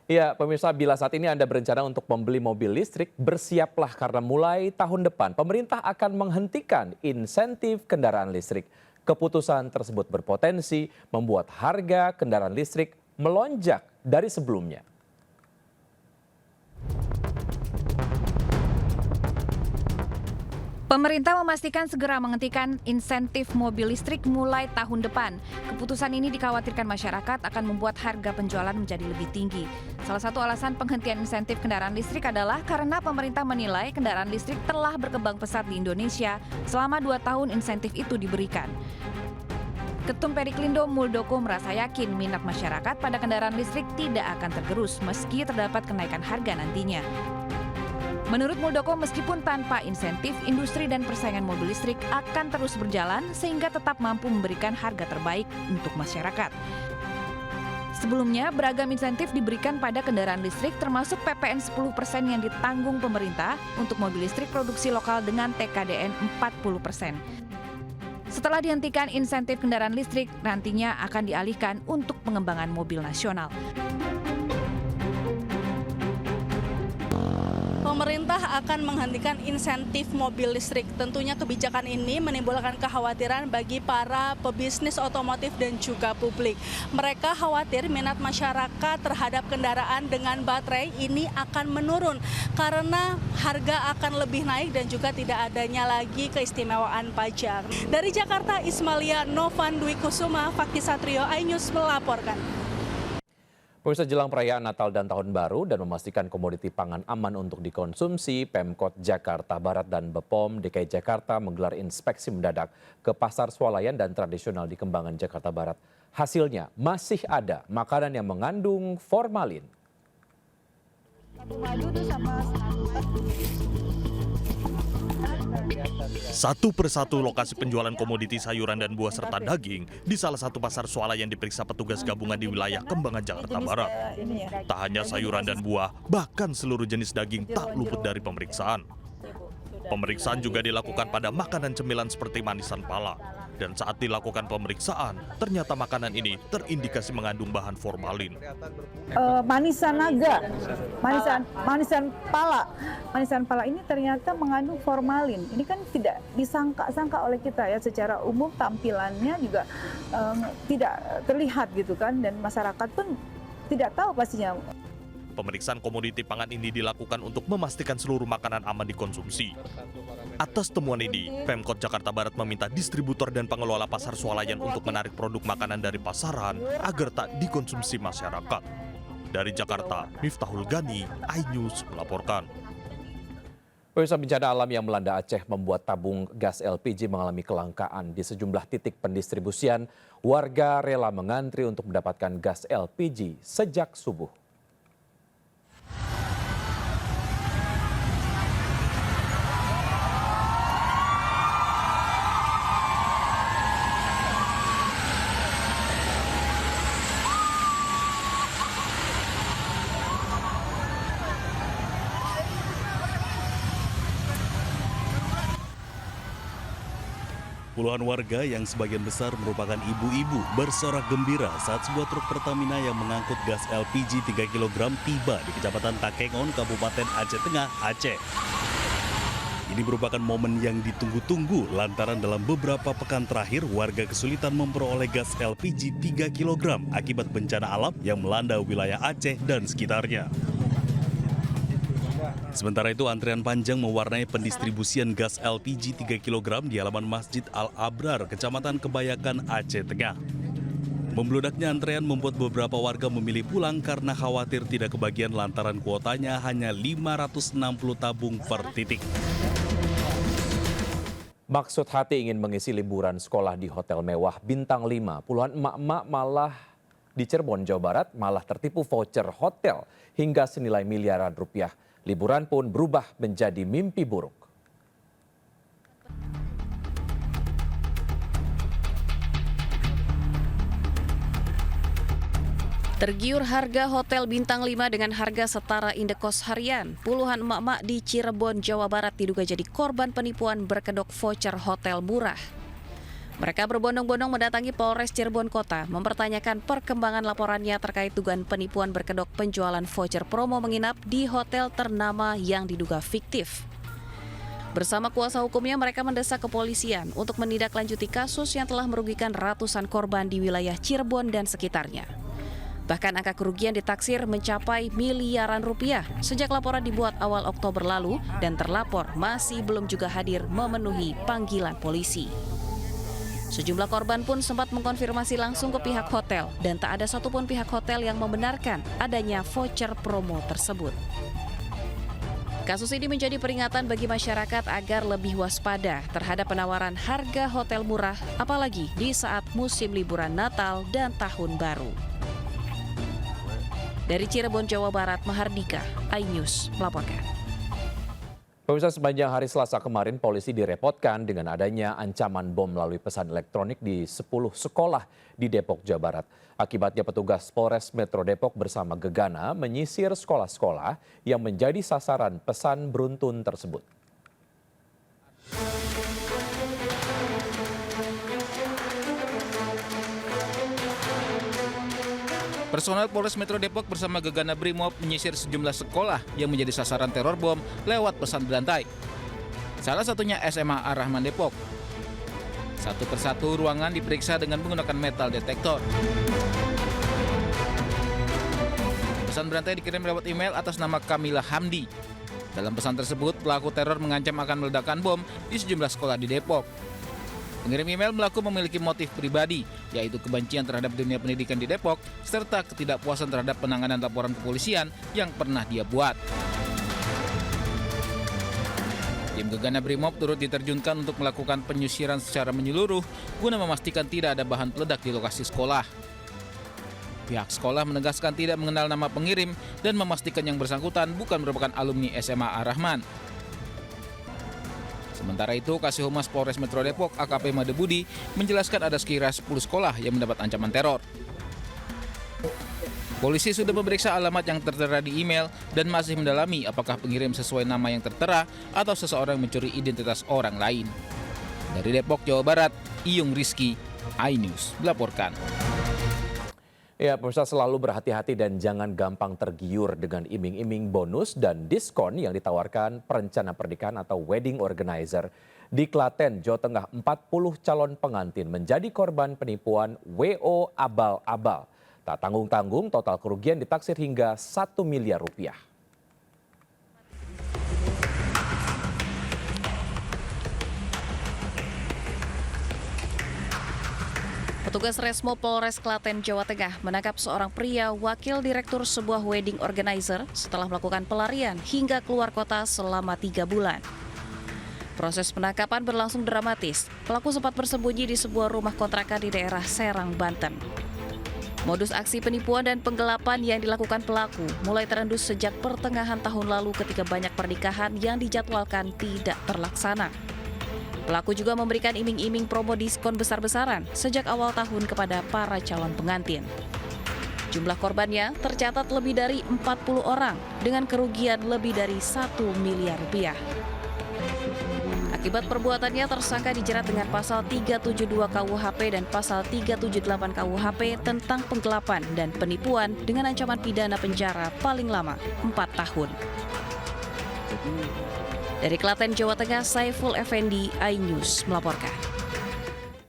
Ya, pemirsa, bila saat ini Anda berencana untuk membeli mobil listrik, bersiaplah karena mulai tahun depan pemerintah akan menghentikan insentif kendaraan listrik. Keputusan tersebut berpotensi membuat harga kendaraan listrik melonjak dari sebelumnya. Pemerintah memastikan segera menghentikan insentif mobil listrik mulai tahun depan. Keputusan ini dikhawatirkan masyarakat akan membuat harga penjualan menjadi lebih tinggi. Salah satu alasan penghentian insentif kendaraan listrik adalah karena pemerintah menilai kendaraan listrik telah berkembang pesat di Indonesia selama 2 tahun insentif itu diberikan. Ketum Periklindo Muldoko merasa yakin minat masyarakat pada kendaraan listrik tidak akan tergerus meski terdapat kenaikan harga nantinya. Menurut Muldoko, meskipun tanpa insentif, industri dan persaingan mobil listrik akan terus berjalan sehingga tetap mampu memberikan harga terbaik untuk masyarakat. Sebelumnya, beragam insentif diberikan pada kendaraan listrik termasuk PPN 10% yang ditanggung pemerintah untuk mobil listrik produksi lokal dengan TKDN 40%. Setelah dihentikan insentif kendaraan listrik, nantinya akan dialihkan untuk pengembangan mobil nasional. Pemerintah akan menghentikan insentif mobil listrik. Tentunya kebijakan ini menimbulkan kekhawatiran bagi para pebisnis otomotif dan juga publik. Mereka khawatir minat masyarakat terhadap kendaraan dengan baterai ini akan menurun karena harga akan lebih naik dan juga tidak adanya lagi keistimewaan pajak. Dari Jakarta, Ismalia Novan Dwi Kusuma, Fakih Satrio, iNews melaporkan. Pemirsa, jelang perayaan Natal dan Tahun Baru dan memastikan komoditi pangan aman untuk dikonsumsi, Pemkot Jakarta Barat dan Bepom DKI Jakarta menggelar inspeksi mendadak ke pasar swalayan dan tradisional di Kembangan, Jakarta Barat. Hasilnya masih ada makanan yang mengandung formalin. Satu persatu lokasi penjualan komoditi sayuran dan buah serta daging di salah satu pasar swalayan diperiksa petugas gabungan di wilayah Kembangan, Jakarta Barat. Tak hanya sayuran dan buah, bahkan seluruh jenis daging tak luput dari pemeriksaan. Pemeriksaan juga dilakukan pada makanan cemilan seperti manisan pala. Dan saat dilakukan pemeriksaan, ternyata makanan ini terindikasi mengandung bahan formalin. Manisan naga, manisan pala ini ternyata mengandung formalin. Ini kan tidak disangka-sangka oleh kita ya, secara umum tampilannya juga tidak terlihat gitu kan, dan masyarakat pun tidak tahu pastinya. Pemeriksaan komoditi pangan ini dilakukan untuk memastikan seluruh makanan aman dikonsumsi. Atas temuan ini, Pemkot Jakarta Barat meminta distributor dan pengelola pasar swalayan untuk menarik produk makanan dari pasaran agar tak dikonsumsi masyarakat. Dari Jakarta, Miftahul Gani, iNews melaporkan. Pemirsa, bencana alam yang melanda Aceh membuat tabung gas LPG mengalami kelangkaan. Di sejumlah titik pendistribusian, warga rela mengantri untuk mendapatkan gas LPG sejak subuh. Puluhan warga yang sebagian besar merupakan ibu-ibu bersorak gembira saat sebuah truk Pertamina yang mengangkut gas LPG 3 kg tiba di Kecamatan Takengon, Kabupaten Aceh Tengah, Aceh. Ini merupakan momen yang ditunggu-tunggu lantaran dalam beberapa pekan terakhir warga kesulitan memperoleh gas LPG 3 kg akibat bencana alam yang melanda wilayah Aceh dan sekitarnya. Sementara itu, antrian panjang mewarnai pendistribusian gas LPG 3 kg di halaman Masjid Al-Abrar, Kecamatan Kebayakan, Aceh Tengah. Membludaknya antrean membuat beberapa warga memilih pulang karena khawatir tidak kebagian lantaran kuotanya hanya 560 tabung per titik. Maksud hati ingin mengisi liburan sekolah di hotel mewah Bintang 5. Puluhan emak-emak malah di Cirebon, Jawa Barat malah tertipu voucher hotel hingga senilai miliaran rupiah. Liburan pun berubah menjadi mimpi buruk. Tergiur harga hotel Bintang 5 dengan harga setara indekos harian, puluhan emak-emak di Cirebon, Jawa Barat diduga jadi korban penipuan berkedok voucher hotel murah. Mereka berbondong-bondong mendatangi Polres Cirebon Kota mempertanyakan perkembangan laporannya terkait dugaan penipuan berkedok penjualan voucher promo menginap di hotel ternama yang diduga fiktif. Bersama kuasa hukumnya, mereka mendesak kepolisian untuk menindaklanjuti kasus yang telah merugikan ratusan korban di wilayah Cirebon dan sekitarnya. Bahkan angka kerugian ditaksir mencapai miliaran rupiah sejak laporan dibuat awal Oktober lalu dan terlapor masih belum juga hadir memenuhi panggilan polisi. Sejumlah korban pun sempat mengkonfirmasi langsung ke pihak hotel dan tak ada satupun pihak hotel yang membenarkan adanya voucher promo tersebut. Kasus ini menjadi peringatan bagi masyarakat agar lebih waspada terhadap penawaran harga hotel murah, apalagi di saat musim liburan Natal dan Tahun Baru. Dari Cirebon, Jawa Barat, Mahardika, iNews melaporkan. Pemirsa, sepanjang hari Selasa kemarin, polisi direpotkan dengan adanya ancaman bom melalui pesan elektronik di 10 sekolah di Depok, Jawa Barat. Akibatnya petugas Polres Metro Depok bersama Gegana menyisir sekolah-sekolah yang menjadi sasaran pesan beruntun tersebut. Personel Polres Metro Depok bersama Gegana Brimob menyisir sejumlah sekolah yang menjadi sasaran teror bom lewat pesan berantai. Salah satunya SMA Ar-Rahman Depok. Satu persatu ruangan diperiksa dengan menggunakan metal detektor. Pesan berantai dikirim lewat email atas nama Kamila Hamdi. Dalam pesan tersebut, pelaku teror mengancam akan meledakan bom di sejumlah sekolah di Depok. Pengirim email mengaku memiliki motif pribadi, yaitu kebencian terhadap dunia pendidikan di Depok, serta ketidakpuasan terhadap penanganan laporan kepolisian yang pernah dia buat. Tim Gegana Brimob turut diterjunkan untuk melakukan penyisiran secara menyeluruh guna memastikan tidak ada bahan peledak di lokasi sekolah. Pihak sekolah menegaskan tidak mengenal nama pengirim dan memastikan yang bersangkutan bukan merupakan alumni SMA Ar-Rahman. Sementara itu, Kasih Humas Polres Metro Depok AKP Made Budi menjelaskan ada sekira 10 sekolah yang mendapat ancaman teror. Polisi sudah memeriksa alamat yang tertera di email dan masih mendalami apakah pengirim sesuai nama yang tertera atau seseorang mencuri identitas orang lain. Dari Depok, Jawa Barat, Iyung Rizky, iNews melaporkan. Ya, pemirsa, selalu berhati-hati dan jangan gampang tergiur dengan iming-iming bonus dan diskon yang ditawarkan perencana pernikahan atau wedding organizer. Di Klaten, Jawa Tengah, 40 calon pengantin menjadi korban penipuan WO abal-abal. Tak tanggung-tanggung, total kerugian ditaksir hingga 1 miliar rupiah. Petugas Resmo Polres Klaten, Jawa Tengah menangkap seorang pria wakil direktur sebuah wedding organizer setelah melakukan pelarian hingga keluar kota selama 3 bulan. Proses penangkapan berlangsung dramatis. Pelaku sempat bersembunyi di sebuah rumah kontrakan di daerah Serang, Banten. Modus aksi penipuan dan penggelapan yang dilakukan pelaku mulai terendus sejak pertengahan tahun lalu ketika banyak pernikahan yang dijadwalkan tidak terlaksana. Pelaku juga memberikan iming-iming promo diskon besar-besaran sejak awal tahun kepada para calon pengantin. Jumlah korbannya tercatat lebih dari 40 orang dengan kerugian lebih dari 1 miliar rupiah. Akibat perbuatannya, tersangka dijerat dengan pasal 372 KUHP dan pasal 378 KUHP tentang penggelapan dan penipuan dengan ancaman pidana penjara paling lama 4 tahun. Dari Klaten, Jawa Tengah, Saiful Effendi, iNews melaporkan.